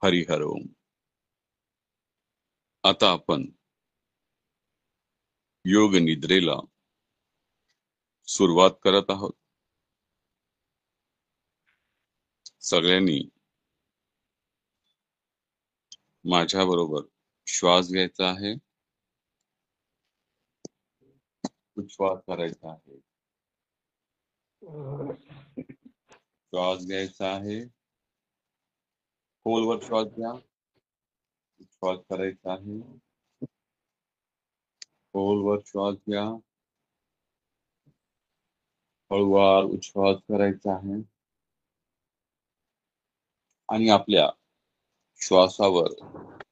हरिहर ओम. आता आपण योग निद्रेला सुरुवात करत आहोत. सगळ्यांनी माझ्या बरोबर श्वास घ्यायचा आहे, उच्छ्वास करायचा आहे. श्वास घ्यायचा आहे, खोलवर श्वास घ्या, उच्छ्वास करायचा आहे. खोलवर श्वास घ्या, हळूवार उच्छ्वास करायचा आहे आणि आपल्या श्वासावर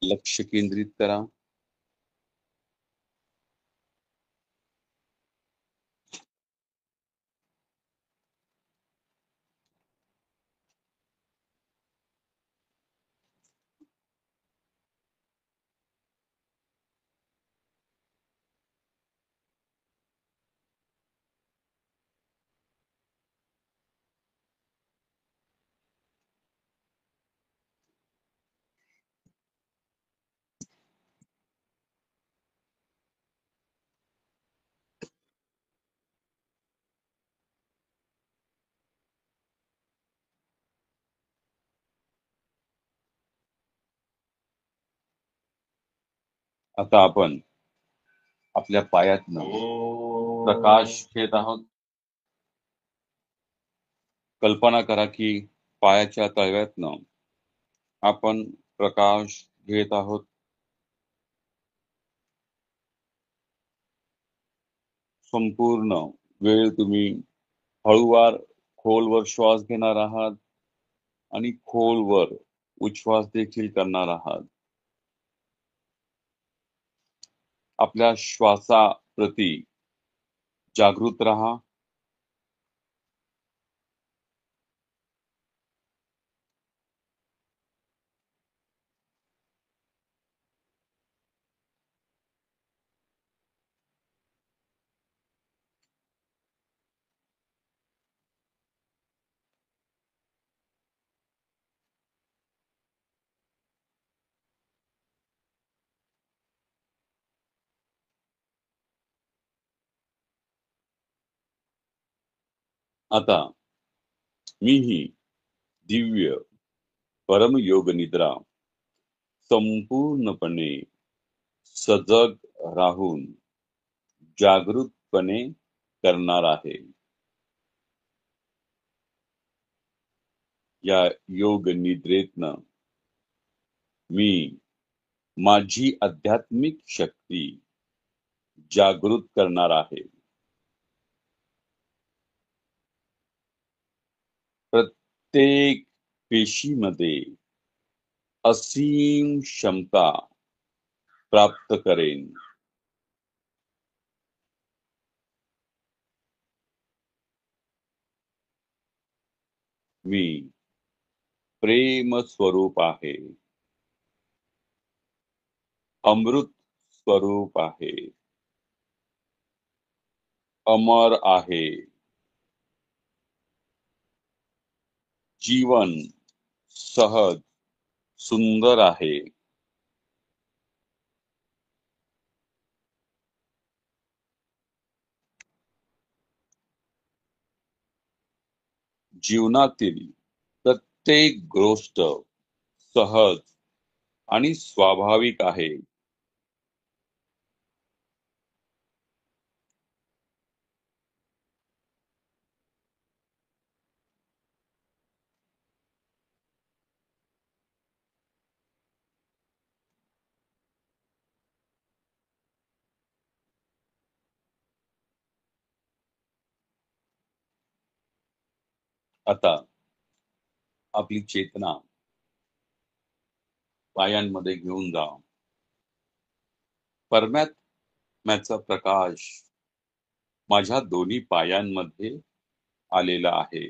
लक्ष केंद्रित करा. आता आपण आपल्या पायातनं प्रकाश घेत आहोत. कल्पना करा की पायाच्या तळव्यातनं आपण प्रकाश घेत आहोत. संपूर्ण वेळ तुम्ही हळूवार खोलवर श्वास घेणार आहात आणि खोलवर उच्छ्वास देखील करणार आहात. आपल्या श्वासाप्रती जागृत रहा. आता मी ही दिव्य परमयोग निद्रा संपूर्णपणे सजग राहून जागृतपणे करणार आहे. या योग निद्रेतनं मी माझी आध्यात्मिक शक्ती जागृत करणार आहे. प्रत्येक पेशीमध्ये असीम क्षमता प्राप्त करेन. मी प्रेम स्वरूप आहे, अमृत स्वरूप आहे, अमर आहे. जीवन सहज सुंदर आहे. जीवनातील प्रत्येक गोष्ट सहज आणि स्वाभाविक आहे. आता आपली चेतना पायांमध्ये घेऊन जा. परमात्म्याचा प्रकाश माझ्या दोन्ही पायांमध्ये आलेला आहे.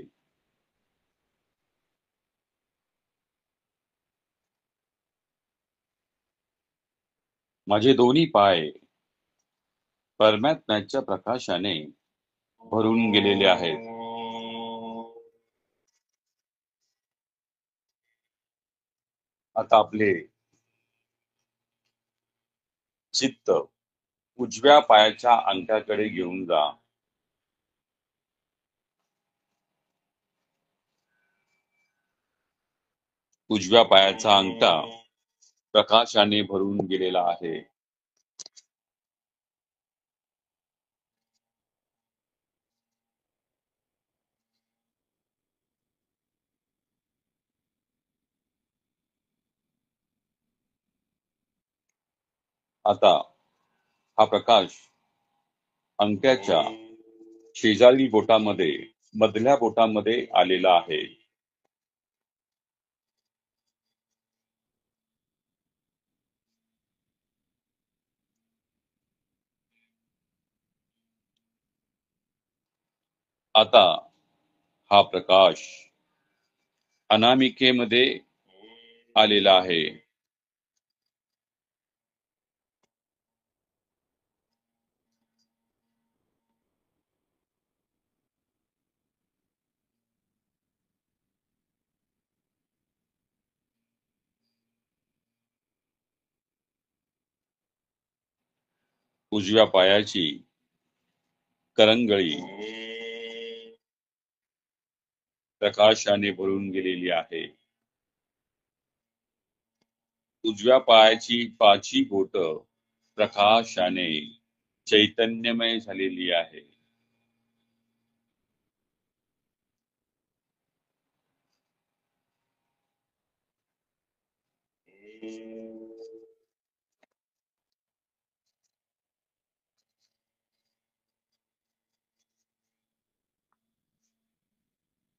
माझे दोन्ही पाय परमात्म्याच्या प्रकाशाने भरून गेलेले आहेत. आता आपले चित्त उजव्या पायाच्या अंगठ्याकडे घेऊन जा. उजव्या पायाचा अंगठा प्रकाशाने भरून गेलेला आहे. आता हा प्रकाश अंगठ्याच्या शेजारी बोटामध्ये मधल्या बोटामध्ये आलेला आहे. आता हा प्रकाश अनामिकेमध्ये आलेला आहे. उजव्या पायाची करंगळी प्रकाशाने भरून गेलेली आहे. उजव्या पायाची पाची बोट प्रकाशाने चैतन्यमय झालेली आहे.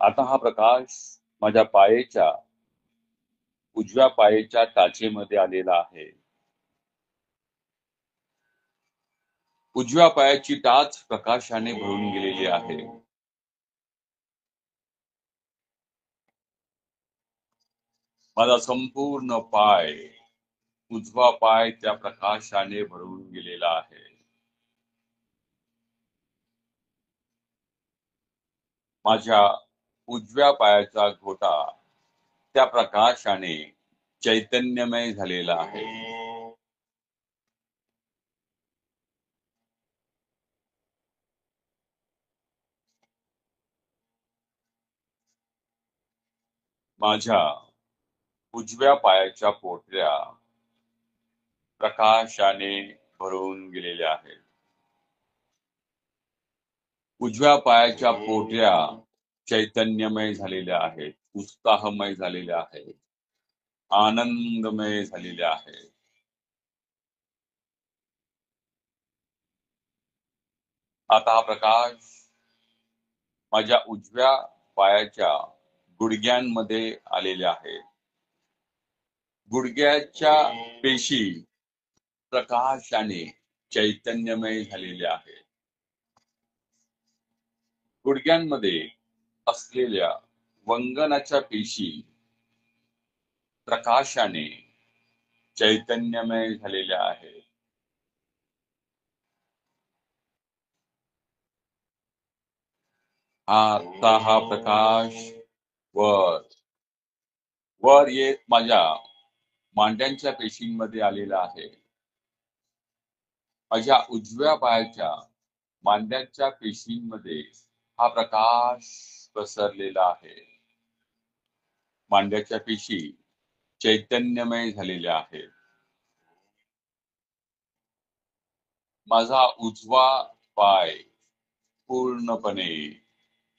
आता हा प्रकाश माझ्या पायाच्या उजव्या पायाच्या टाचेमध्ये आलेला आहे. उजव्या पायाची टाच प्रकाशाने भरून गेलेली आहे. माझा संपूर्ण पाय उजवा पाय त्या प्रकाशाने भरून गेलेला आहे. माझ्या उजव्या पायाचा घोटा त्या प्रकाशाने चैतन्यमय झालेला आहे. माझ्या उजव्या पायाच्या पोटऱ्या प्रकाशाने भरून गेलेल्या आहेत. उजव्या पायाच्या पोटऱ्या चैतन्यमय झालेल्या आहेत, उत्साहमय झालेल्या आहेत, आनंदमय झालेल्या आहेत. आता हा प्रकाश माझ्या उजव्या पायाच्या गुडघ्यांमध्ये आलेल्या आहेत. गुडघ्याच्या पेशी प्रकाशाने चैतन्यमय झालेल्या आहेत. गुडघ्यांमध्ये असलेल्या वंगनाच्या पेशी प्रकाशाने चैतन्यमय झालेल्या आहेत. आता हा प्रकाश वर वर येत माझ्या मांड्यांच्या पेशींमध्ये आलेला आहे. माझ्या उजव्या पायाच्या मांड्यांच्या पेशींमध्ये हा प्रकाश पसरलेला आहे. मांड्याच्या पेशी चैतन्यमय झालेल्या आहेत. माझा उजवा पाय पूर्णपणे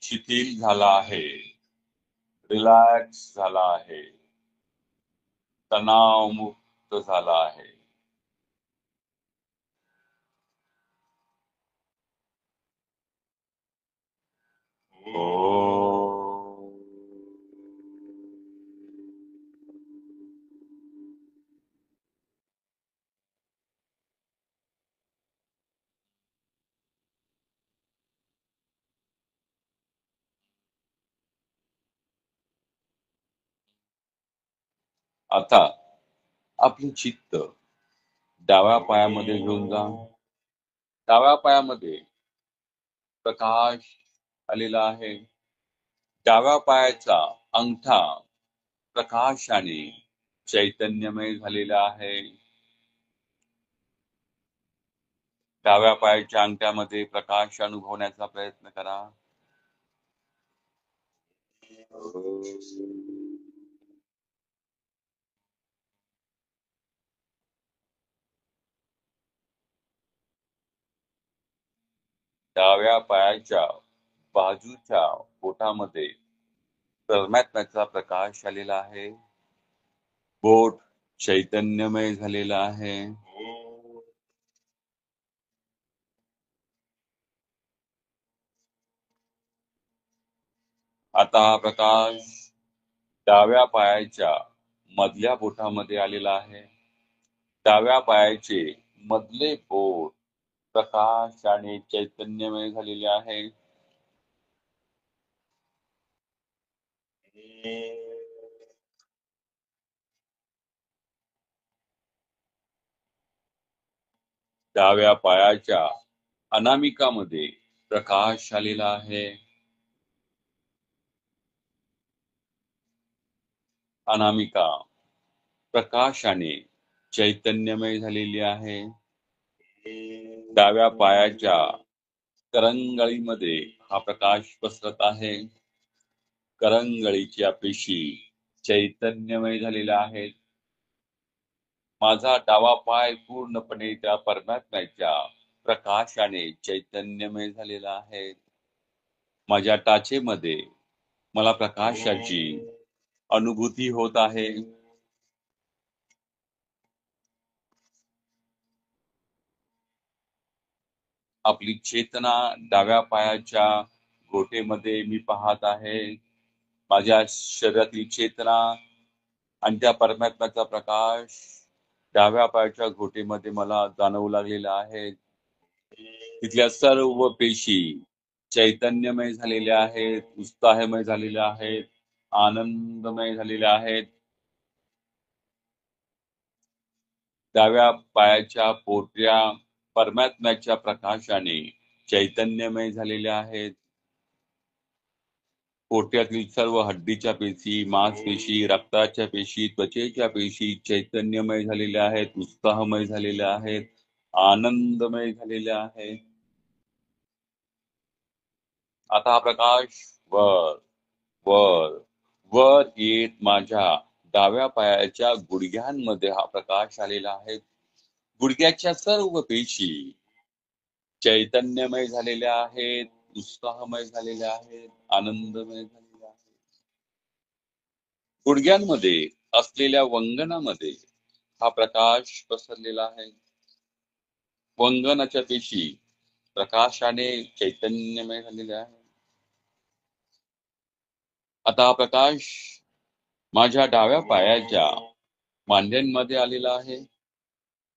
शिथिल झाला आहे, रिलॅक्स झाला आहे, तणावमुक्त झाला आहे. ओ आता आपले चित्त डाव्या पायामध्ये घेऊन जा. डाव्या पायामध्ये प्रकाश आलेला आहे. डाव्या पायाचा अंगठा प्रकाशाने चैतन्यमय झालेला आहे. डाव्या पायाच्या अंगठ्यामध्ये प्रकाश अनुभवण्याचा प्रयत्न करा. डाव्या पायाच्या बाजूच्या बोटामध्ये परमात्म्याचा प्रकाश आलेला आहे. बोट चैतन्यमय झालेला आहे. आता हा प्रकाश डाव्या पायाच्या मधल्या बोटामध्ये आलेला आहे. डाव्या पायाचे मधले बोट प्रकाशाने चैतन्यमय झालेले आहे. डाव्या पायाच्या अनामिकामध्ये प्रकाश आलेला आहे. अनामिका प्रकाशाने चैतन्यमय झालेली आहे. डाव्या पायाच्या करंगळीमध्ये हा प्रकाश पसरत आहे. करंगळीच्या पेशी चैतन्यमय झालेल्या आहेत. माझा डावा पाय पूर्णपणे त्या परमात्म्याच्या प्रकाशाने चैतन्यमय झालेला आहे. माझ्या टाचेमध्ये मला प्रकाशाची अनुभूती होत आहे. आपली चेतना डाव्या पायाच्या घोटेमध्ये मी पाहत आहे. माझ्या शरीरातील चेतना आणि त्या परमात्म्याचा प्रकाश डाव्या पायाच्या घोटेमध्ये मला जाणवू लागलेला आहे. तिथल्या सर्व पेशी चैतन्यमय झालेल्या आहेत, उत्साहमय झालेल्या आहेत, आनंदमय झालेल्या आहेत. डाव्या पायाच्या पोटऱ्या परमात्म्याच्या प्रकाशाने चैतन्यमय झालेल्या आहेत. पोट्यातील सर्व हड्डीच्या पेशी, मांसपेशी, रक्ताच्या पेशी, त्वचेच्या पेशी चैतन्यमय झालेल्या आहेत, उत्साहमय झालेल्या आहेत, आनंदमय झालेल्या आहेत. आता हा प्रकाश वर वर वर येत माझ्या डाव्या पायाच्या गुडघ्यांमध्ये हा प्रकाश आलेला आहे. गुडघ्याच्या सर्व पेशी चैतन्यमय झालेल्या आहेत, उत्साहमय झालेल्या आहेत, आनंदमय झालेल्या आहेत. गुडघ्यांमध्ये असलेल्या वंगणामध्ये हा प्रकाश पसरलेला आहे. वंगणाच्या पेशी प्रकाशाने चैतन्यमय झालेल्या आहे. आता हा प्रकाश माझ्या डाव्या पायाच्या मांड्यांमध्ये आलेला आहे.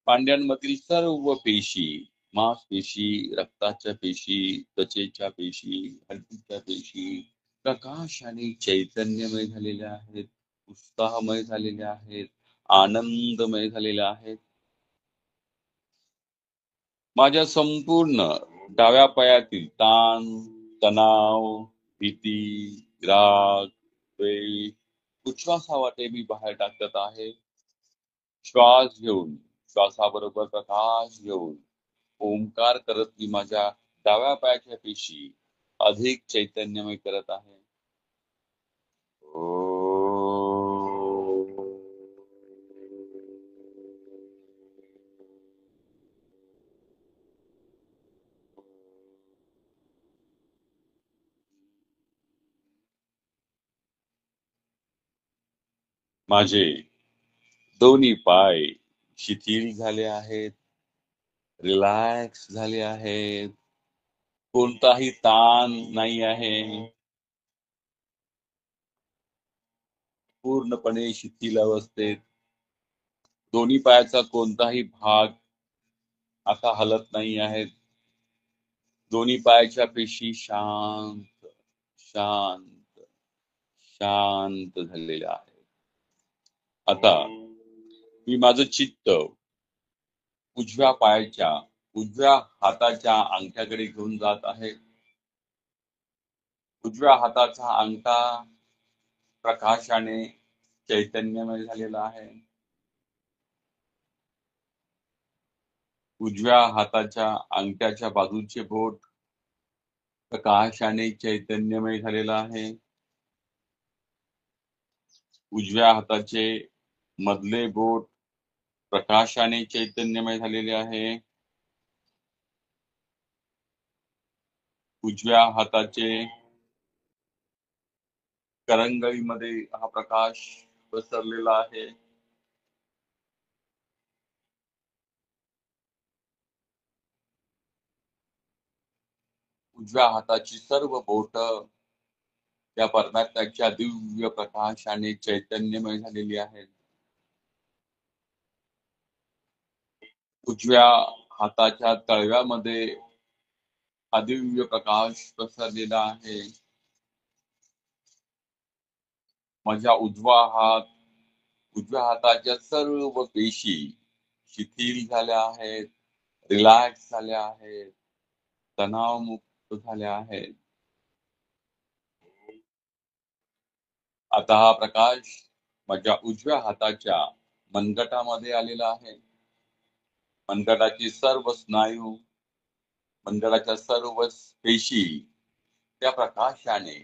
मांड्यांमधील सर्व पेशी, मांसपेशी, रक्ताच्या पेशी, त्वचेच्या पेशी, हड्डीच्या पेशी प्रकाशाने चैतन्यमय झालेल्या आहेत, उत्साहमय झालेल्या आहेत, आनंदमय झालेल्या आहेत. माझ्या संपूर्ण डाव्या पायातील ताण, तणाव, भीती, राग, द्वेष उच्छ्वासावाटे मी बाहेर टाकत आहे. श्वास घेऊन, श्वासाबरोबर प्रकाश घेऊन ओंकार करत मी माझ्या डाव्या पायाच्या पेशी अधिक चैतन्यमय करत आहे. माझे दोन्ही पाय शिथिल झाले आहेत, रिलॅक्स झाले आहेत, कोणताही ताण नाही आहे, पूर्णपणे शिथिल अवस्थेत. दोन्ही पायाचा कोणताही भाग आता हलत नाही आहे. दोन्ही पायाच्या पेशी शांत शांत शांत झालेल्या आहेत. आता मी माझं चित्त उजव्या पायाच्या उजव्या हाताच्या अंगठ्याकडे घेऊन जात आहे. उजव्या हाताचा अंगठा प्रकाशाने चैतन्यमय झालेला आहे. उजव्या हाताच्या अंगठ्याच्या बाजूचे बोट प्रकाशाने चैतन्यमय झालेला आहे. उजव्या हाताचे मधले बोट प्रकाशाने चैतन्यमय झालेले आहे. उजव्या हाताचे करंगळीमध्ये हा प्रकाश पसरलेला आहे. उजव्या हाताची सर्व बोट या परमात्म्याच्या दिव्य प्रकाशाने चैतन्यमय झालेली आहेत. उजव्या हाताच्या तळव्यामध्ये हा दिव्य प्रकाश पसरलेला आहे. माझ्या उजव्या हाताच्या सर्व पेशी शिथिल झाल्या आहेत, रिलॅक्स झाल्या आहेत, तणावमुक्त झाल्या आहेत. आता हा प्रकाश माझ्या उजव्या हाताच्या मनगटामध्ये आलेला आहे. मनगटाची सर्व स्नायू, मनगटाच्या सर्व पेशी त्या प्रकाशाने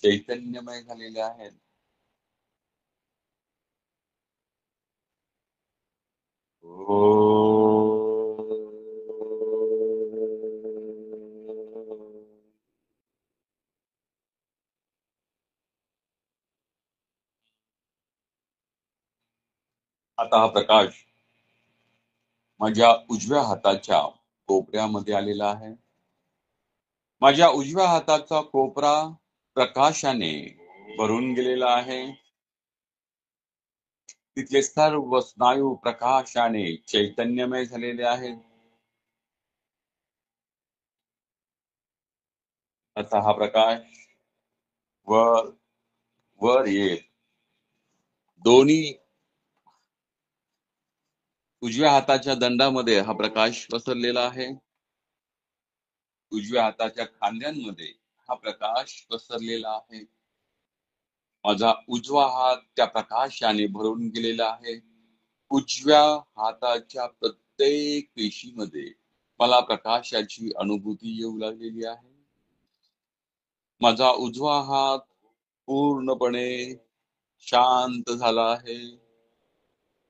चैतन्यमय झालेल्या आहेत. आता हा प्रकाश माझ्या उजव्या हाताच्या कोपऱ्यामध्ये आलेला आहे. माझ्या उजव्या हाताचा कोपरा प्रकाशाने भरून गेलेला आहे. तिथले सर्व स्नायू प्रकाशाने चैतन्यमय झालेले आहेत. आता हा प्रकाश वर वर येत दोन्ही उजव्या हाताच्या दंडामध्ये हा प्रकाश पसरलेला आहे. उजव्या हाताच्या खांद्यांमध्ये हा प्रकाश पसरलेला आहे. माझा उजवा हात त्या प्रकाशाने भरून गेलेला आहे. उजव्या हाताच्या प्रत्येक पेशीमध्ये मला प्रकाशाची अनुभूती येऊ लागलेली आहे. माझा उजवा हात पूर्णपणे शांत झाला आहे,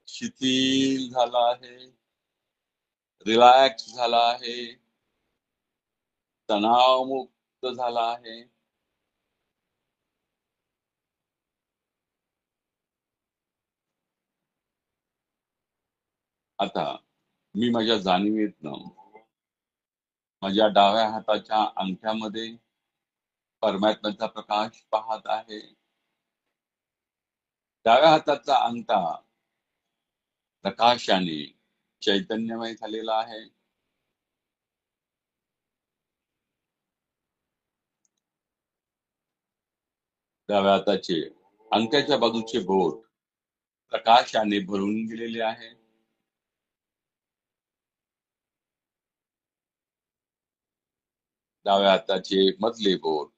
शिथिल झाला आहे, रिलॅक्स झाला आहे, तणावमुक्त झाला आहे. आता मी माझ्या जाणीवेतनं माझ्या डाव्या हाताच्या अंगठ्यामध्ये परमात्म्याचा प्रकाश पाहत आहे. डाव्या हाताचा अंगठा प्रकाशाने चैतन्यमय झालेला आहे. डाव्या हाताचे अंगठ्याच्या बाजूचे बोट प्रकाशाने भरून गेलेले आहे. डाव्या हाताचे मधले बोट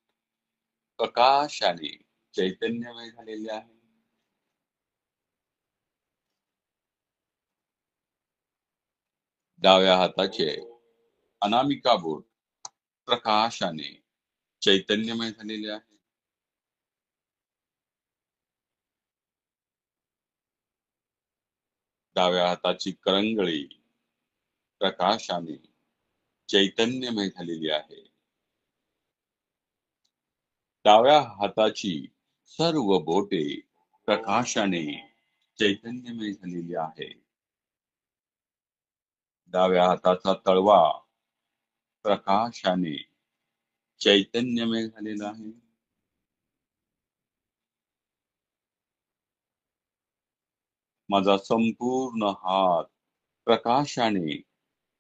प्रकाशाने चैतन्यमय झालेले आहे. डाव्या हाताचे अनामिका बोट प्रकाशाने चैतन्यमय झालेले आहे. डाव्या हाताची करंगळी प्रकाशाने चैतन्यमय झालेली आहे. डाव्या हाताची सर्व बोटे प्रकाशाने चैतन्यमय झालेली आहे. डाव्या हाताचा तळवा प्रकाशाने चैतन्यमय झालेला आहे. माझा संपूर्ण हात प्रकाशाने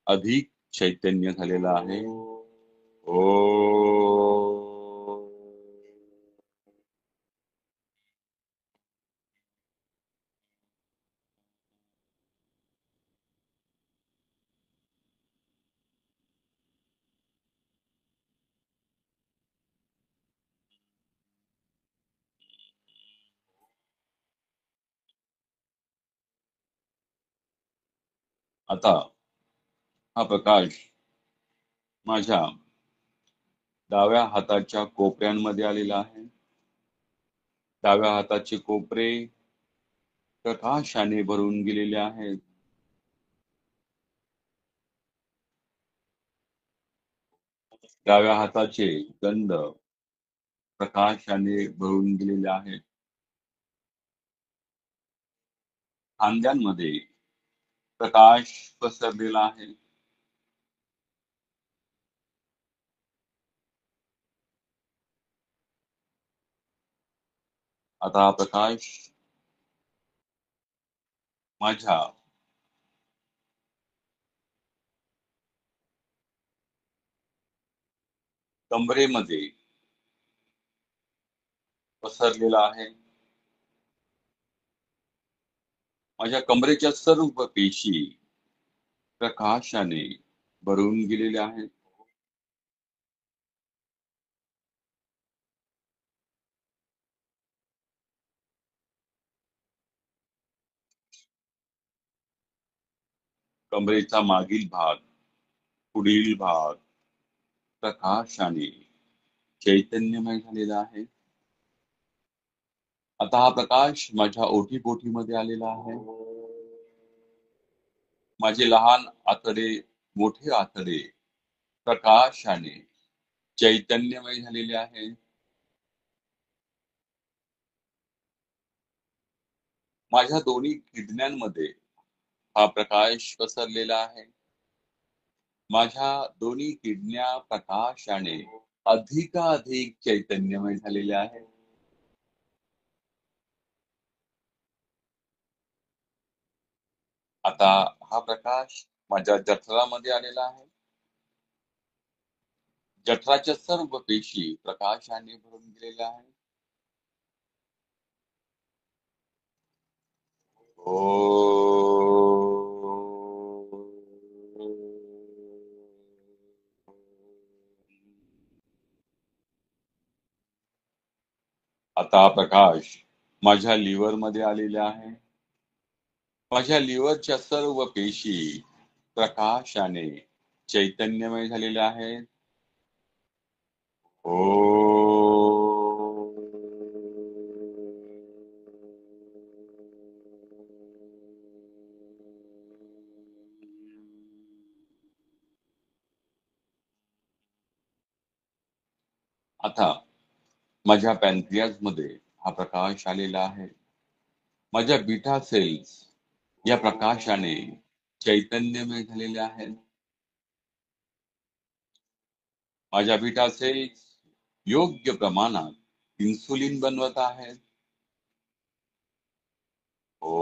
अधिक चैतन्य झालेला आहे. ओ आता हा प्रकाश माझ्या डाव्या हाताच्या कोपऱ्यांमध्ये आलेला आहे. डाव्या हाताचे कोपरे प्रकाशाने भरून गेलेले आहेत. डाव्या हाताचे गंध प्रकाशाने भरून गेलेले आहेत. खांद्यांमध्ये प्रकाश पसरलेला आहे. आता हा प्रकाश माझ्या कमरेमध्ये पसरलेला आहे. माझ्या कमरेच्या सर्व पेशी प्रकाशाने भरून गेलेल्या आहेत. कमरेचा मागील भाग, पुढील भाग प्रकाशाने चैतन्यमय झालेला आहे. आता हा प्रकाश माझ्या ओठीपोठीमध्ये आलेला आहे. माझे लहान आतडे, मोठे आतडे प्रकाशाने चैतन्यमय झालेले आहे. माझ्या दोन्ही किडण्यांमध्ये हा प्रकाश पसरलेला आहे. माझ्या दोन्ही किडन्या प्रकाशाने अधिकाधिक चैतन्यमय झालेल्या आहेत. आता हा प्रकाश माझ्या जठरामध्ये आलेला आहे. जठराच्या सर्व पेशी प्रकाशाने भरून गेलेल्या आहेत. आता हा प्रकाश माझ्या लिव्हर मध्ये आलेला आहे. माझ्या लिव्हरच्या सर्व पेशी प्रकाशाने चैतन्यमय झालेल्या आहेत. आता माझ्या पॅनक्रियाज मध्ये हा प्रकाश आलेला आहे. माझ्या बीटा सेल्स या प्रकाशाने चैतन्यमय झालेल्या आहेत. माझ्या बीटा सेल्स योग्य प्रमाणात इन्सुलिन बनवत आहेत. ओ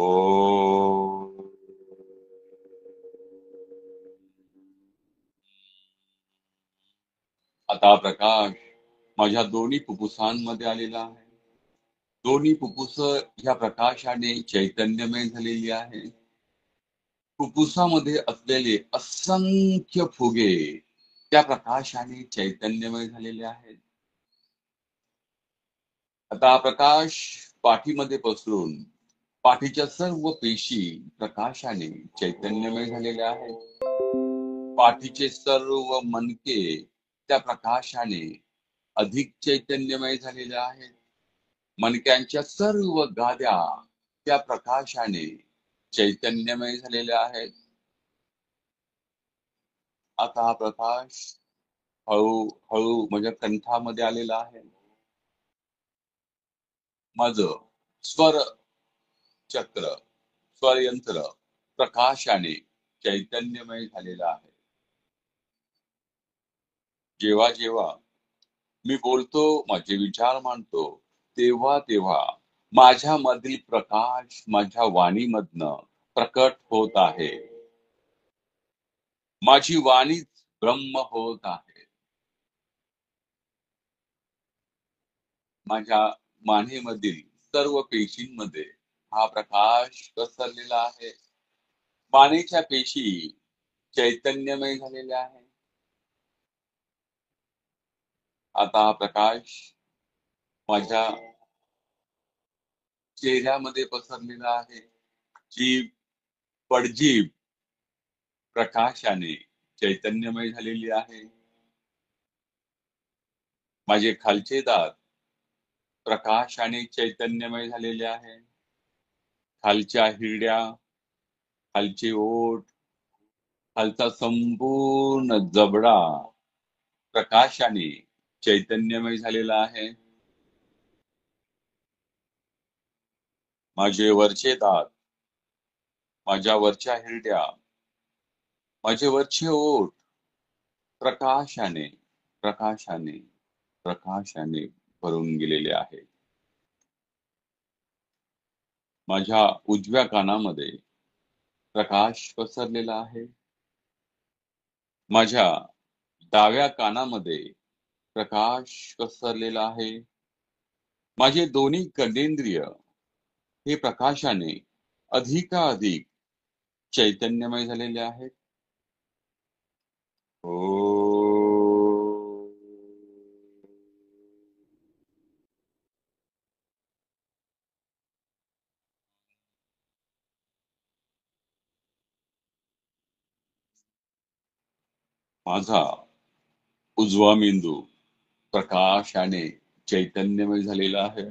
आता हा प्रकाश माझ्या दोन्ही फुफ्फुसांमध्ये आलेला आहे. दोन्ही फुफ्फुस ह्या प्रकाशाने चैतन्यमय झालेली आहे. फुफ्फुसामध्ये असलेले असंख्य फुगे त्या प्रकाशाने चैतन्यमय झालेले आहेत. आता हा प्रकाश पाठीमध्ये पसरून पाठीच्या सर्व पेशी प्रकाशाने चैतन्यमय झालेल्या आहेत. पाठीचे सर्व मणके त्या प्रकाशाने अधिक चैतन्यमय झालेल्या आहेत. मणक्यांच्या सर्व गाद्या त्या प्रकाशाने चैतन्यमय झालेल्या आहेत. आता हा प्रकाश हळूहळू माझ्या कंठामध्ये आलेला आहे. माझं स्वर चक्र, स्वरयंत्र प्रकाशाने चैतन्यमय झालेलं आहे. जेव्हा जेव्हा मी बोलतो, माझे विचार मांडतो, तेव्हा तेव्हा माझ्यामधील प्रकाश माझ्या वाणीमधनं प्रकट होत आहे. माझी वाणीच ब्रह्म होत आहे. माझ्या मानेमधील सर्व पेशींमध्ये हा प्रकाश पसरलेला आहे. मानेच्या पेशी चैतन्यमय झालेल्या आहे. आता हा प्रकाश माझ्या चेहऱ्यामध्ये पसरलेला आहे. जीभ, पडजीभ प्रकाशाने चैतन्यमय झालेली आहे. माझे खालचे दात प्रकाशाने चैतन्यमय झालेले आहे. खालच्या हिरड्या, खालचे ओठ, खालचा संपूर्ण जबडा प्रकाशाने चैतन्यमय झालेला आहे. माझे वरचे दात, माझ्या वरच्या हिरड्या, माझे वरचे ओठ प्रकाशाने प्रकाशाने प्रकाशाने भरून गेलेले आहे. माझ्या उजव्या कानामध्ये प्रकाश पसरलेला आहे. माझ्या डाव्या कानामध्ये प्रकाश पसरलेला आहे. माझे दोन्ही कर्णेंद्रिय हे प्रकाशाने अधिकाधिक चैतन्यमय झालेले आहेत. माझा उजवा मेंदू प्रकाशाने चैतन्यमय झालेला आहे.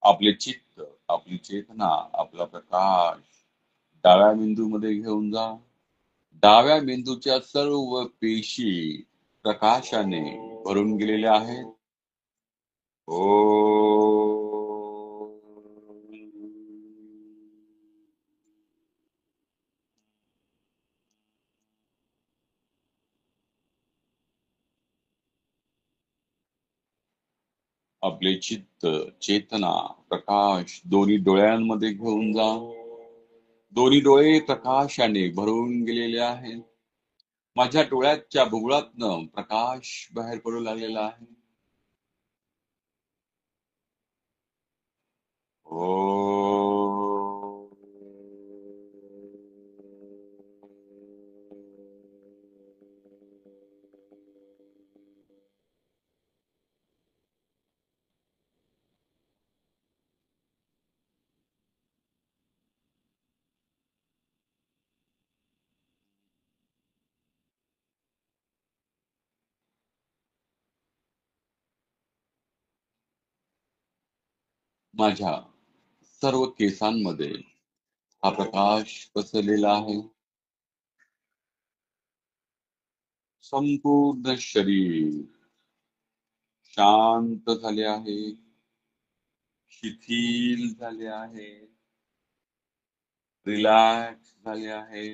आपले चित्त, आपली चेतना, आपला प्रकाश डाव्या मेंदूमध्ये घेऊन जा. डाव्या मेंदूच्या सर्व पेशी प्रकाशाने भरून गेलेल्या आहेत. आपले चित्त, चेतना, प्रकाश दोन्ही डोळ्यांमध्ये घेऊन जा. दोन्ही डोळे प्रकाशाने भरून गेलेले आहेत. माझ्या डोळ्याच्या बुबुळातनं प्रकाश बाहेर पडू लागलेला आहे. माझ्या सर्व केसांमध्ये हा प्रकाश पसरलेला आहे. संपूर्ण शरीर शांत झाले आहे, शिथिल झाले आहे, रिलॅक्स झाले आहे,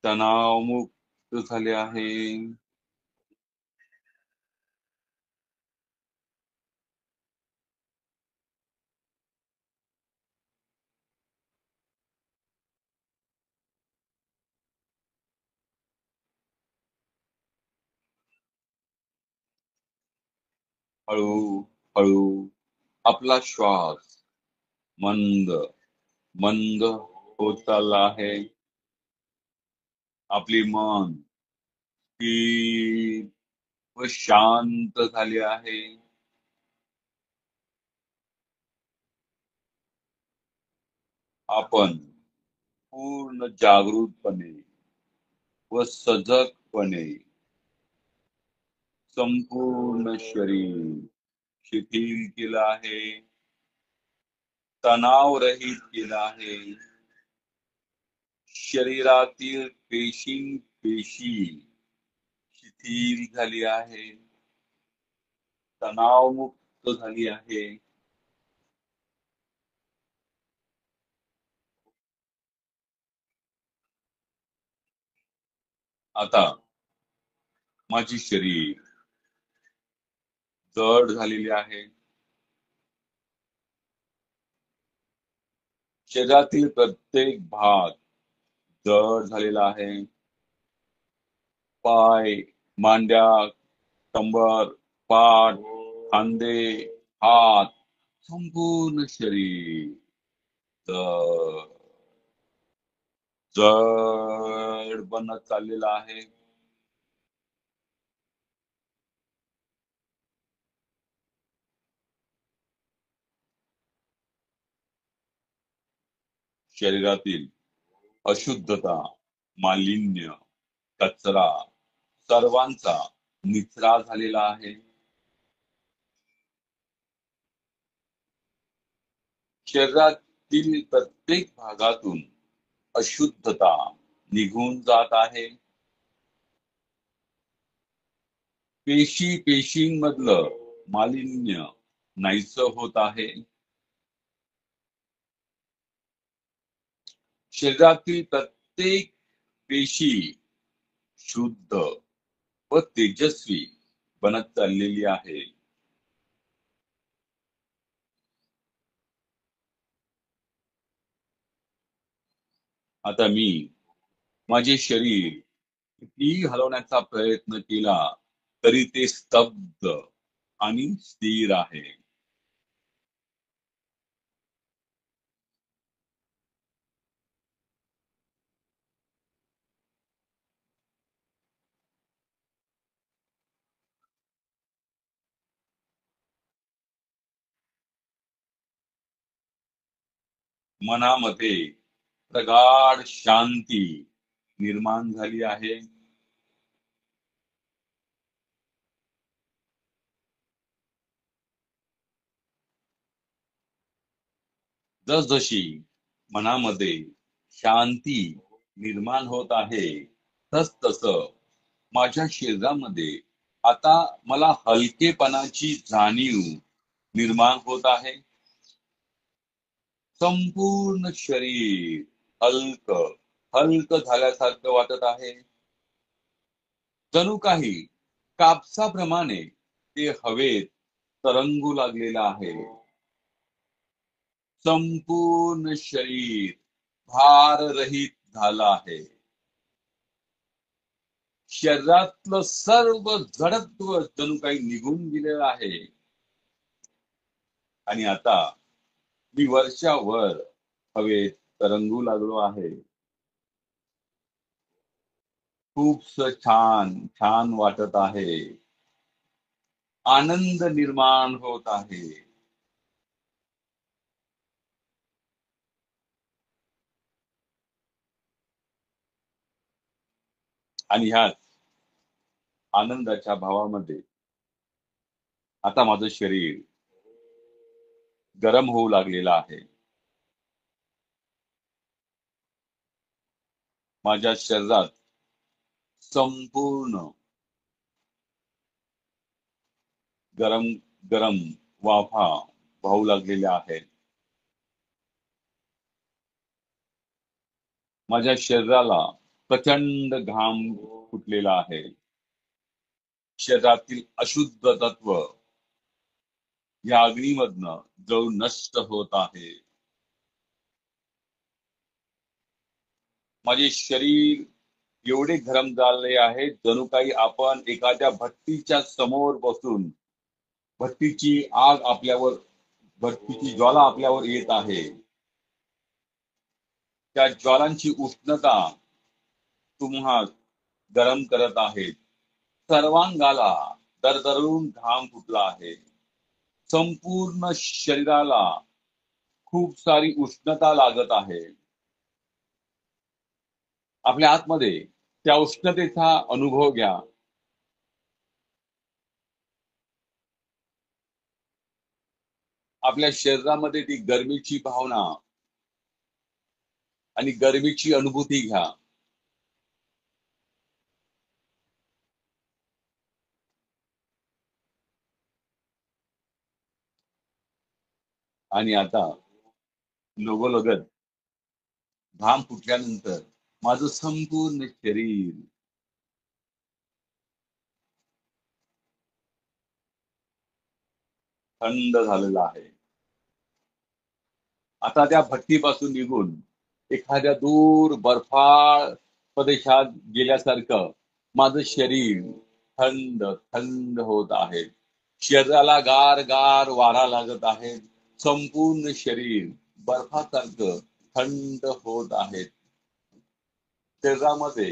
तणावमुक्त झाले आहे. हळू हळू आपला श्वास मंद मंद होत चालला आहे. आपली मन स्थिर व शांत झाली आहे. आपण पूर्ण जागृतपणे व सजगपणे संपूर्ण शरीर शिथिल केलं आहे, तणाव रहित केलं आहे. शरीरातील पेशी शिथिल झाली आहे, तणावमुक्त झाली आहे. आता माझी शरीर जड झालेली आहे. शरीरातील प्रत्येक भाग जड झालेला आहे. पाय, मांड्या, कंबर, पाठ, खांदे, हात, संपूर्ण शरीर जड जड बनत चाललेला आहे. शरीरातील अशुद्धता, मालिन्य, कचरा सर्वांचा निचरा झालेला आहे. शरीरातील प्रत्येक भागातून अशुद्धता निघून जात आहे. पेशींमधलं मालिन्य नाहीसं होत आहे. शरीरातील प्रत्येक पेशी शुद्ध व तेजस्वी बनत चाललेली आहे. आता मी माझे शरीर कितीही हलवण्याचा प्रयत्न केला तरी ते स्तब्ध आणि स्थिर आहे. मनामध्ये प्रगाढ शांती निर्माण झाली आहे. जसजशी मनामध्ये शांती निर्माण होत आहे तस तस माझ्या शरीरामध्ये आता मला हलकेपणाची जाणीव निर्माण होत आहे. संपूर्ण शरीर हलक हलक झाल्यासारखं वाटत आहे. जणू काही कापसाप्रमाणे ते हवेत तरंगू लागलेलं आहे. संपूर्ण शरीर भाररहित झालं आहे. शरीरातलं सर्व जडत्व जणू काही निघून गेलेलं आहे. आणि आता मी वरच्या वर हवेत तरंगू लागलो आहे. खूपच छान छान वाटत आहे. आनंद निर्माण होत आहे. आणि ह्याच आनंदाच्या भावामध्ये आता माझं शरीर गरम होऊ लागलेलं आहे. माझ्या शरीरात संपूर्ण गरम गरम वाफा वाहू लागलेल्या आहेत. माझ्या शरीराला प्रचंड घाम फुटलेला आहे. शरीरातील अशुद्ध तत्व या अग्नीमधनं जळून नष्ट होत आहे. माझे शरीर एवढे गरम झाले आहे जणू काही आपण एखाद्या भट्टीच्या समोर बसून भट्टीची आग आपल्यावर भट्टीची ज्वाला आपल्यावर येत आहे. त्या ज्वालांची उष्णता तुम्हा गरम करत आहे. सर्वांगाला दरदरून घाम फुटला आहे. संपूर्ण शरीराला खूप सारी उष्णता लागत आहे. आपल्या आतमध्ये त्या उष्णतेचा अनुभव घ्या. आपल्या शरीरामध्ये ती गरमीची भावना आणि गरमीची अनुभूती घ्या. आणि आता लगोलगत घाम फुटल्यानंतर माझं संपूर्ण शरीर थंड झालेलं आहे. आता त्या भट्टीपासून निघून एखाद्या दूर बर्फाळ प्रदेशात गेल्यासारखं माझं शरीर थंड थंड होत आहे. शरीराला गार गार वारा लागत आहे. संपूर्ण शरीर बर्फासारखं थंड होत आहे. शरीरामध्ये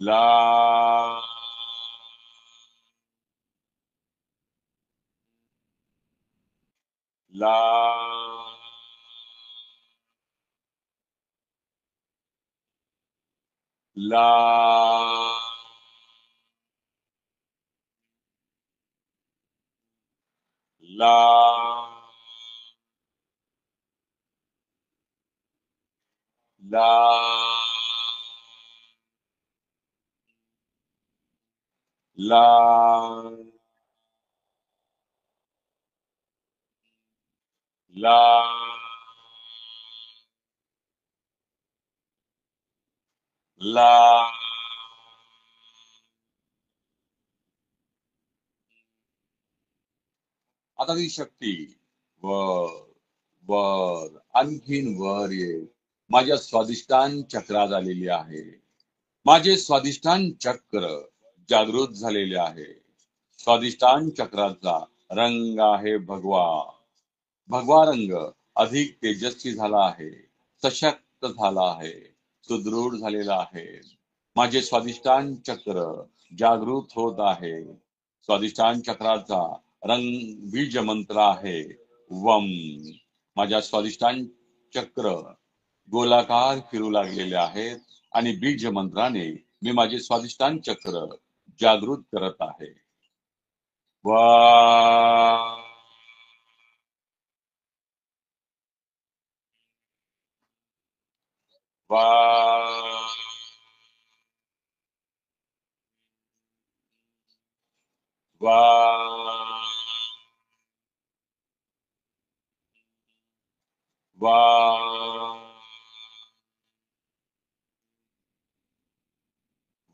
ला ला ला ला ला ला ला ला आता ती शक्ती वर वर आणखीन वर ये माझ्या स्वादिष्टान चक्रात आलेली आहे. माझे स्वादिष्टान चक्र जागृत झालेले आहे. स्वादिष्टान चक्राचा रंग आहे भगवा. भगवा रंग अधिक तेजस्वी झाला आहे. सशक्त झाला आहे. सुदृढ झालेला आहे. माझे स्वादिष्टान चक्र जागृत होत आहे. स्वादिष्टान चक्राचा रंग बीज मंत्र आहे वम. माझ्या स्वादिष्टान चक्र गोलाकार फिरू लागलेले आहेत आणि बीज मंत्राने मी माझे स्वादिष्टान चक्र जागृत करत आहे. वा वा वा वा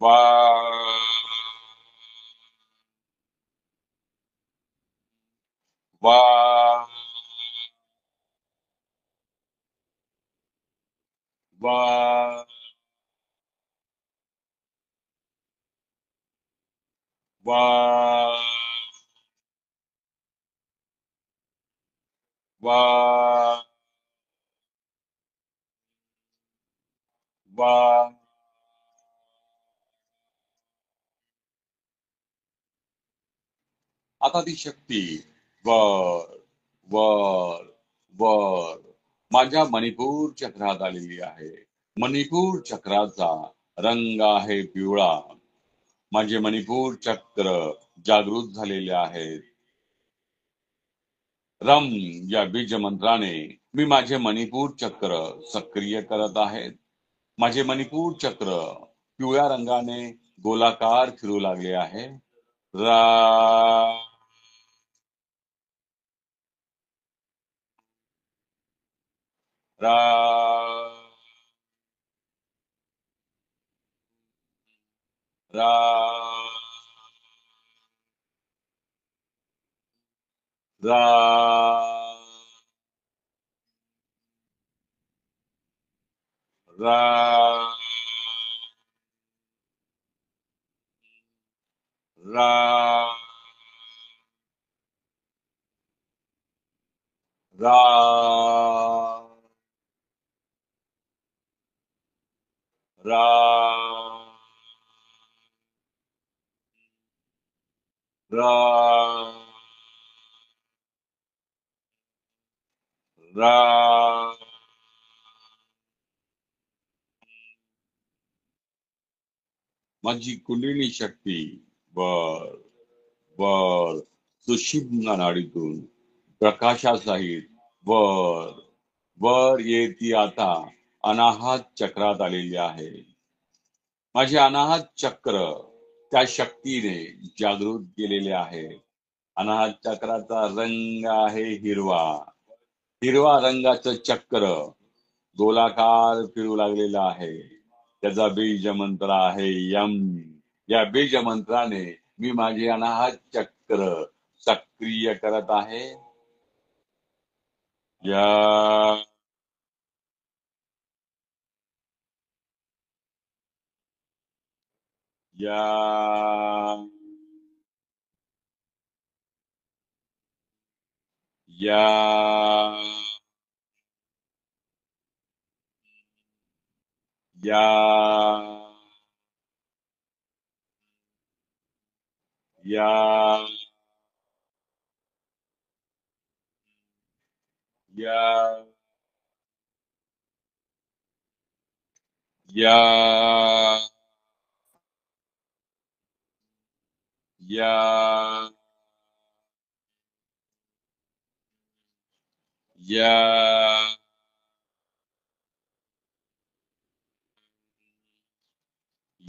वा वा वा वा वा वा आता ती शक्ती वर वर वर माझ्या मणिपूर चक्रात आलेली आहे. मणिपूर चक्राचा रंग आहे पिवळा. माझे मणिपूर चक्र जागृत झालेले आहेत. रम या बीज मंत्राने मी माझे मणिपूर चक्र सक्रिय करत आहे. माझे मणिपूर चक्र पिवळ्या रंगाने गोलाकार फिरू लागले आहे. रा रा रा रा रा रा रा रा रा रा माझी कुंडलिनी शक्ती वर वर सुषुम्ना नाडीतून प्रकाशासहित वर वर येती आता अनाहत चक्रात आलेली आहे. माझे अनाहत चक्र त्या शक्तीने जागृत केलेले आहे. अनाहत चक्राचा रंग आहे हिरवा. हिरवा रंगाचं चक्र गोलाकार फिरू लागलेला आहे. त्याचा बीज मंत्र आहे यम. या बीज मंत्राने मी माझे अनाहत चक्र सक्रिय करत आहे. या या या या या या या या या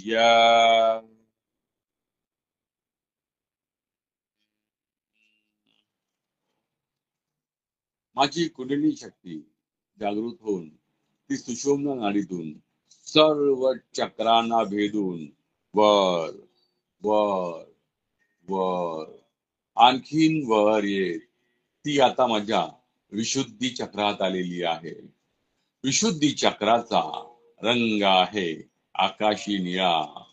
या माझी कुंडली शक्ती जागृत होऊन ती सुषुम्ना नाडीतून सर्व चक्रांना भेदून वर वर वर आणखीन वर येत ती आता माझ्या विशुद्धी चक्रात आलेली आहे. विशुद्धी चक्राचा रंग आहे आकाशी निळा.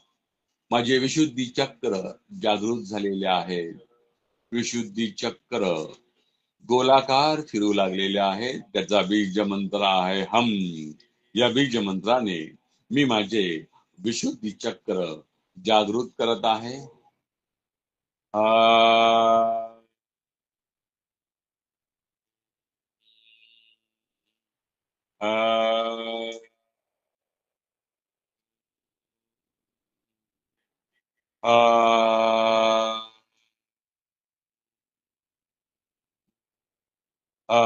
माझे विशुद्धी चक्र जागृत झालेले आहे. विशुद्धी चक्र गोलाकार फिरू लागलेले आहे. त्याचा बीज मंत्र आहे हम. या बीज मंत्राने मी माझे विशुद्धी चक्र जागृत करत आहे. आ, आ, आ, आ,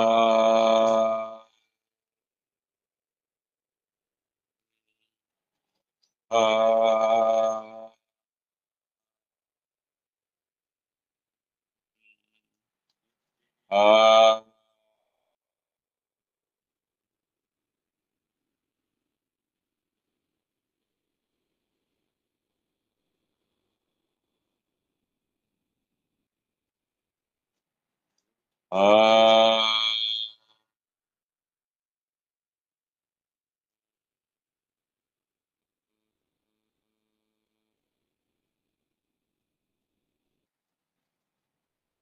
आ, आ, आ,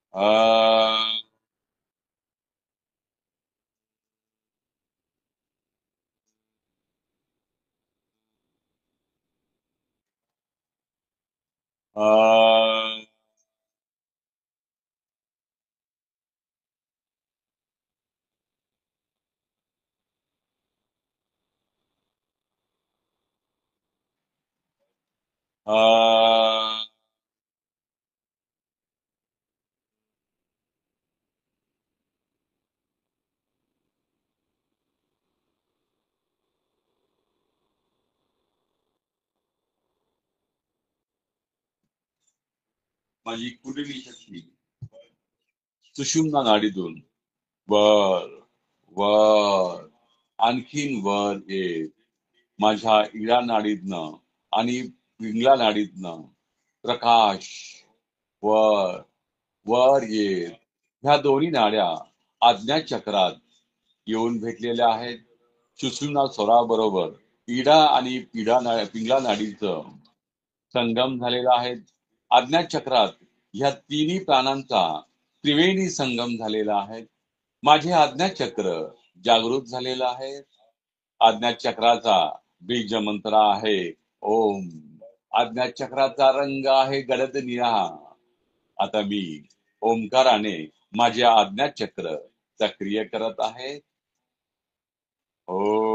आ, आ, आ, माझी कुंडली शक्ती सुषुम्ना नाडीतून वर वर आणखीन वर येत माझ्या इळा नाडीतनं आणि पिंगला नाडीतनं प्रकाश वर वर येत ह्या दोन्ही नाड्या आज्ञा चक्रात येऊन भेटलेल्या आहेत. सुषुम्ना स्वराबरोबर इडा आणि पिंगला नाडीचं संगम झालेला आहे. आज्ञा चक्रात ह्या तिन्ही प्राणांचा त्रिवेणी संगम झालेला आहे. माझे आज्ञा चक्र जागृत झालेलं आहे. आज्ञा चक्राचा बीज मंत्र आहे ओम. आज्ञा चक्राचा रंग आहे गडद निळा. आता मी ओंकाराने माझे आज्ञा चक्र सक्रिय करत आहे. ओ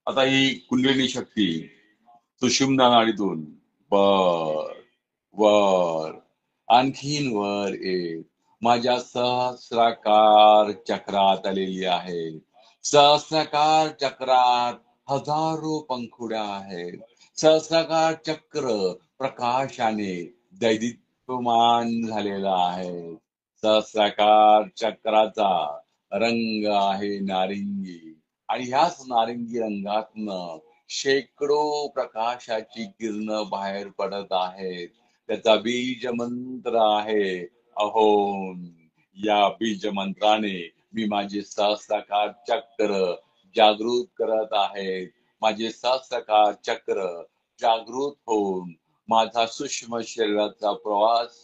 आता ही कुंडलिनी शक्ती सुषुम्ना नाडीतून वर वर आणखीन वर एक माझ्या सहस्राकार चक्रात आलेली आहे. सहस्राकार चक्रात हजारो पंखुड्या आहेत. सहस्राकार चक्र प्रकाशाने दैदिप्यमान झालेला आहे. सहस्राकार चक्राचा रंग आहे नारिंगी आणि ह्याच नारिंगी रंगातनं शेकडो प्रकाशाची किरण बाहेर पडत आहेत. त्याचा बीज मंत्र आहे अहोम. या बीज मंत्राने मी माझे सहस्राकार चक्र जागृत करत आहे. माझे सहस्राकार चक्र जागृत होऊन माझा सूक्ष्म शरीराचा प्रवास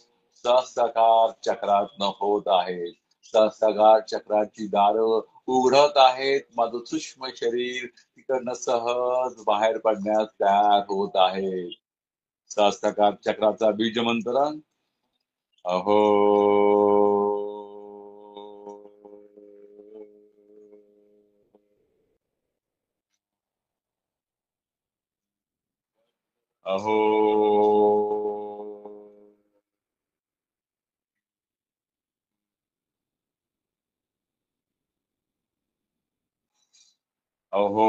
सहस्राकार चक्रातनं होत आहे. सहस्राकार चक्राची दारं उघडत आहेत. माझं सूक्ष्म शरीर तिकडनं सहज बाहेर पडण्यास तयार होत आहे. सहस्राकार चक्राचा बीज मंत्र अहो अहो अहो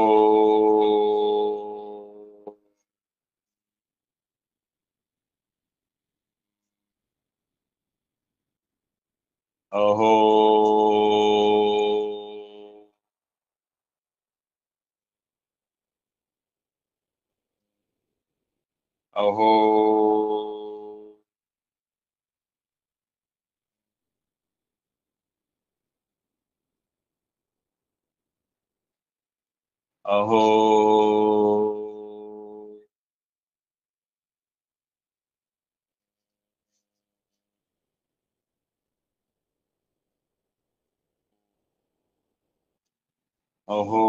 अहो अहो अहो अहो अहो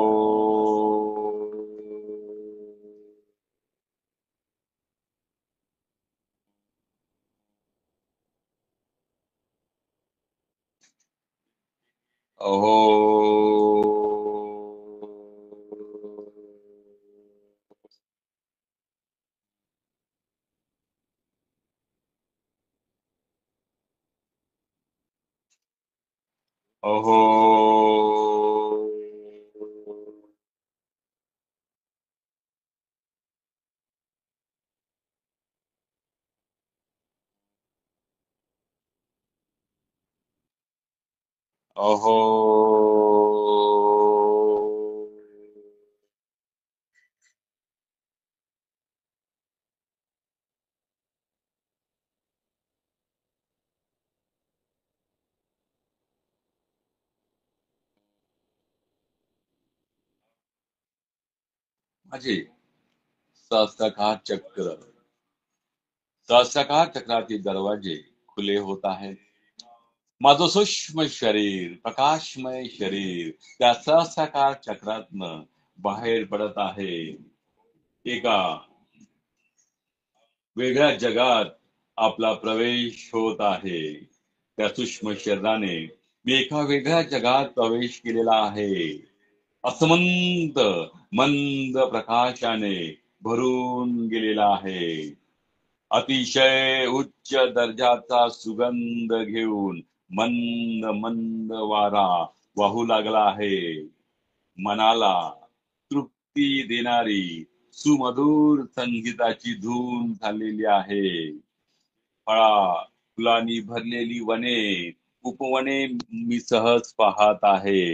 अहो अहो माझे सहस्त्राकार चक्र सहस्त्राकार चक्राचे दरवाजे खुले होत आहेत. माझं सूक्ष्म शरीर, प्रकाशमय शरीर त्या सहस्त्राकार चक्रातनं बाहेर पडत आहे. एका वेगळ्या जगात आपला प्रवेश होत आहे. त्या सूक्ष्म शरीराने मी एका वेगळ्या जगात प्रवेश केलेला आहे. असमंत मंद प्रकाशाने भरून गेलेला आहे. अतिशय उच्च दर्जाचा सुगंध घेऊन मंद मंद वारा वाहू लागला आहे. मनाला तृप्ती देणारी सुमधुर संगीताची धून झालेली आहे. फळा फुलांनी भरलेली वने, उपवने मी सहज पाहत आहे.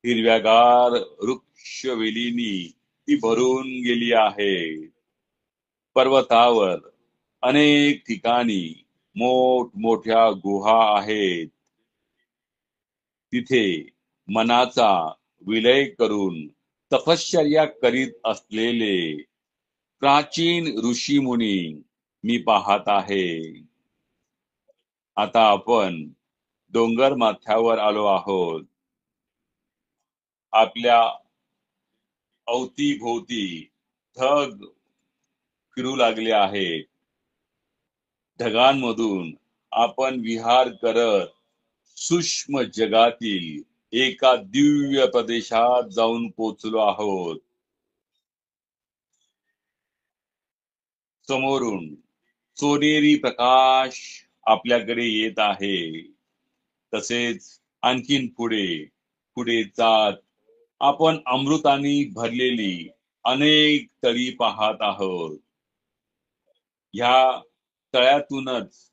हिरव्यागार वृक्षवेलींनी ती भरून गेली आहे. पर्वतावर अनेक ठिकाणी मोठमोठ्या गुहा आहेत. तिथे मनाचा विलय करून तपश्चर्या करीत असलेले प्राचीन ऋषीमुनी मी पाहत आहे. आता आपण डोंगर माथ्यावर आलो आहोत. आपल्या अवतीभोवती ढग फिरू लागले आहेत. ढगांमधून आपण विहार करत सूक्ष्म जगातील एका दिव्य प्रदेशात जाऊन पोचलो आहोत. समोरून सोनेरी प्रकाश आपल्याकडे येत आहे. तसेच आणखीन पुढे पुढे जात आपण अमृताने भरलेली अनेक तळी पाहत आहोत. ह्या तळ्यातूनच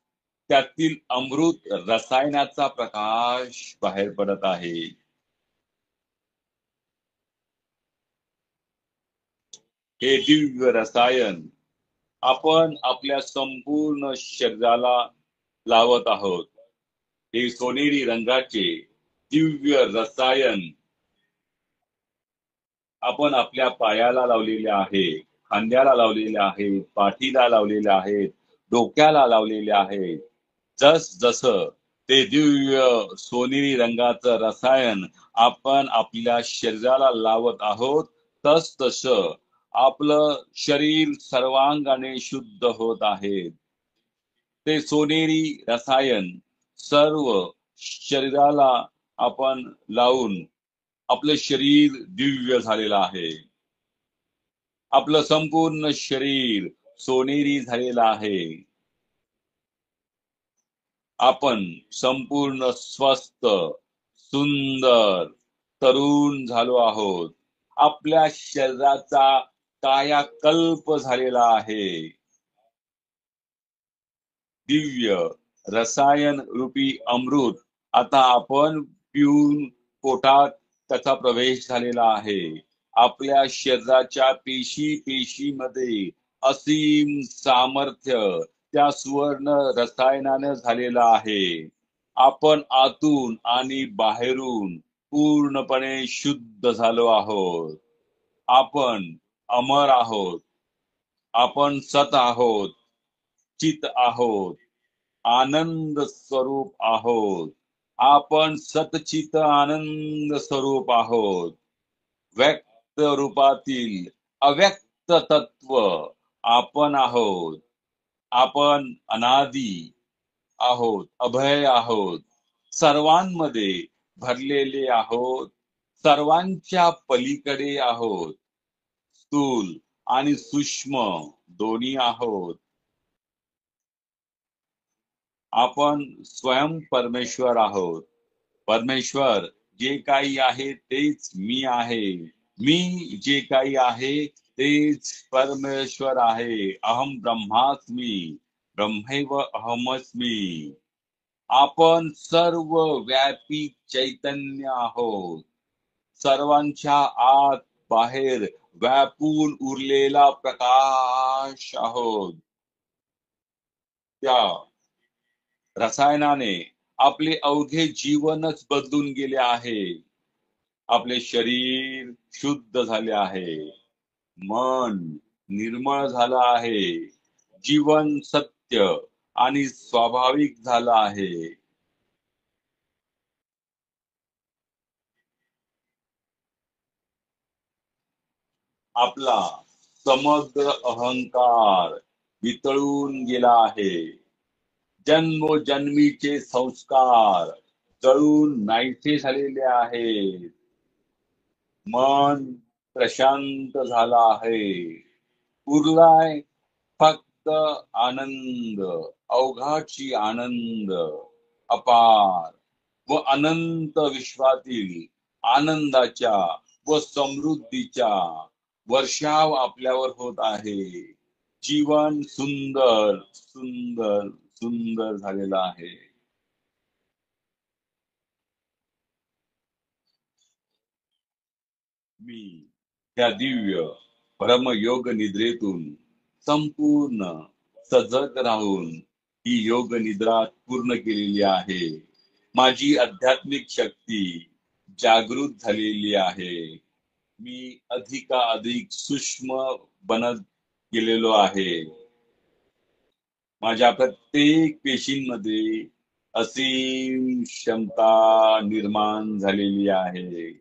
त्यातील अमृत रसायनाचा प्रकाश बाहेर पडत आहे. हे दिव्य रसायन आपण आपल्या संपूर्ण शरीराला लावत आहोत. हे सोनेरी रंगाचे दिव्य रसायन आपण आपल्या पायाला लावलेले आहे, खांद्याला लावलेले आहे, पाठीला लावलेले आहेत, डोक्याला लावलेले आहेत. जस जसं ते दिव्य सोनेरी रंगाचं रसायन आपण आपल्या शरीराला लावत आहोत, तस तस आपलं शरीर सर्वांगाने शुद्ध होत आहे. ते सोनेरी रसायन सर्व शरीराला आपण लावून आपलं शरीर दिव्य झालेलं आहे. आपलं संपूर्ण शरीर सोनेरी झालेलं आहे. आपण संपूर्ण स्वस्थ, सुंदर, तरुण झालो आहोत. आपल्या शरीराचा कायाकल्प झालेला आहे. दिव्य रसायन रूपी अमृत आता आपण पिऊन पोटात त्याचा प्रवेश झालेला आहे. आपल्या शरीराच्या पेशीमध्ये असीम सामर्थ्य त्या सुवर्ण रसायनानं झालेलं आहे. आपण आतून आणि बाहेरून पूर्णपणे शुद्ध झालो आहोत. आपण अमर आहोत. आपण सत आहोत, चित आहोत, आनंद स्वरूप आहोत. आपण सतचित आनंद स्वरूप आहोत. व्यक्त रूपातील अव्यक्त तत्व आपण आहोत. आपण अनादी आहोत, अभय आहोत, सर्वांमध्ये भरलेले आहोत, सर्वांच्या पलीकडे आहोत. स्थूल आणि सूक्ष्म दोन्ही आहोत. आपण स्वयं परमेश्वर आहोत. परमेश्वर जे काही आहे तेच मी आहे. मी जे काही आहे तेच परमेश्वर आहे. अहम ब्रह्मास्मी, ब्रह्मैव अहमस्मी. आपण सर्व व्यापी चैतन्य आहोत. सर्वांच्या आत बाहेर व्यापून उरलेला प्रकाश आहोत. त्या रसायनाने आपले अवघे जीवनच बदलून गेले आहे. आपले शरीर शुद्ध झाले आहे, मन निर्मळ झालं आहे, जीवन सत्य आणि स्वाभाविक झालं आहे. आपला समग्र अहंकार वितळून गेला आहे. जन्मोजन्मीचे संस्कार जळून नाहीसे झालेले आहेत. मन प्रशांत झाला आहे. उरलाय फक्त आनंद, अवघाची आनंद, अपार व अनंत विश्वातील आनंदाच्या व समृद्धीच्या वर्षाव आपल्यावर होत आहे. जीवन सुंदर सुंदर सुंदर झालेलं आहे. मी त्या दिव्य परमयोग निद्रेतून संपूर्ण सजग राहून ही योग निद्रा पूर्ण केलेली आहे. माझी आध्यात्मिक शक्ती जागृत झालेली आहे. मी अधिकाधिक सूक्ष्म बनत गेलेलो आहे. माझ्या प्रत्येक पेशींमध्ये असीम क्षमता निर्माण झालेली आहे.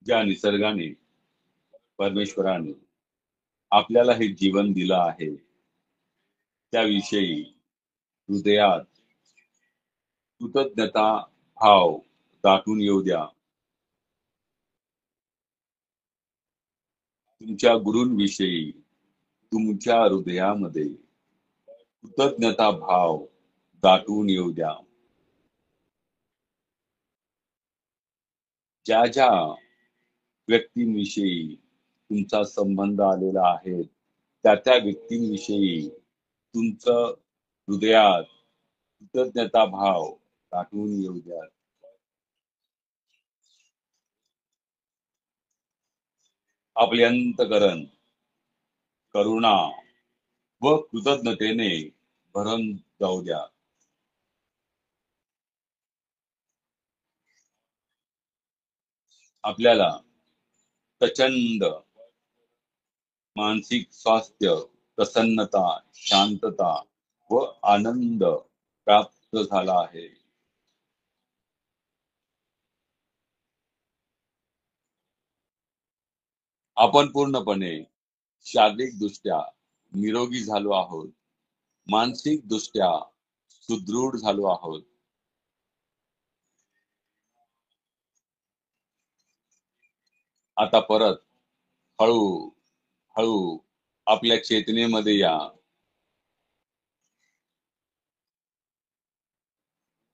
ज्या निसर्गाने, परमेश्वराने आपल्याला हे जीवन दिलं आहे, त्याविषयी हृदयात कृतज्ञता भाव दाटून येऊ द्या. तुमच्या गुरूंविषयी तुमच्या हृदयामध्ये कृतज्ञता भाव दाटून येऊ द्या. ज्या ज्या व्यक्तींविषयी तुमचा संबंध आलेला आहे, त्या त्या व्यक्तींविषयी तुमचं हृदयात कृतज्ञता भाव दाटून येऊ द्या. आपले अंतकरण करुणा व कृतज्ञतेने भरून जाऊ द्या. आपल्याला प्रचंड मानसिक स्वास्थ्य, प्रसन्नता, शांतता व आनंद प्राप्त झाला आहे. आपण पूर्णपणे शारीरिक दृष्ट्या निरोगी झालो आहोत. मानसिक दृष्ट्या सुदृढ झालो आहोत. आता परत हळू हळू आपल्या चेतनेमध्ये या.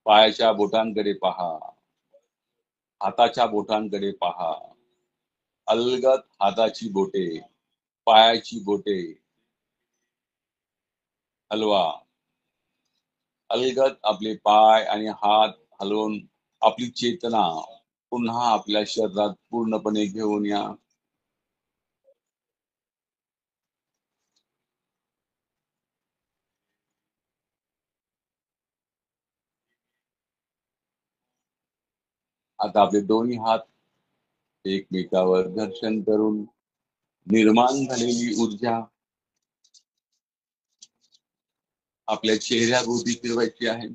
पायाच्या बोटांकडे पहा, हाताच्या बोटांकडे पहा. अलगद हाताची बोटे, पायाची बोटे हलवा. अलगद आपले पाय आणि हात हलवून आपली चेतना पुन्हा आपल्या शरीरात पूर्णपणे घेऊन या. आता आपले दोन्ही हात एकमेकावर घर्षण करून निर्माण झालेली ऊर्जा आपल्या चेहऱ्याभोवती फिरवायची आहे.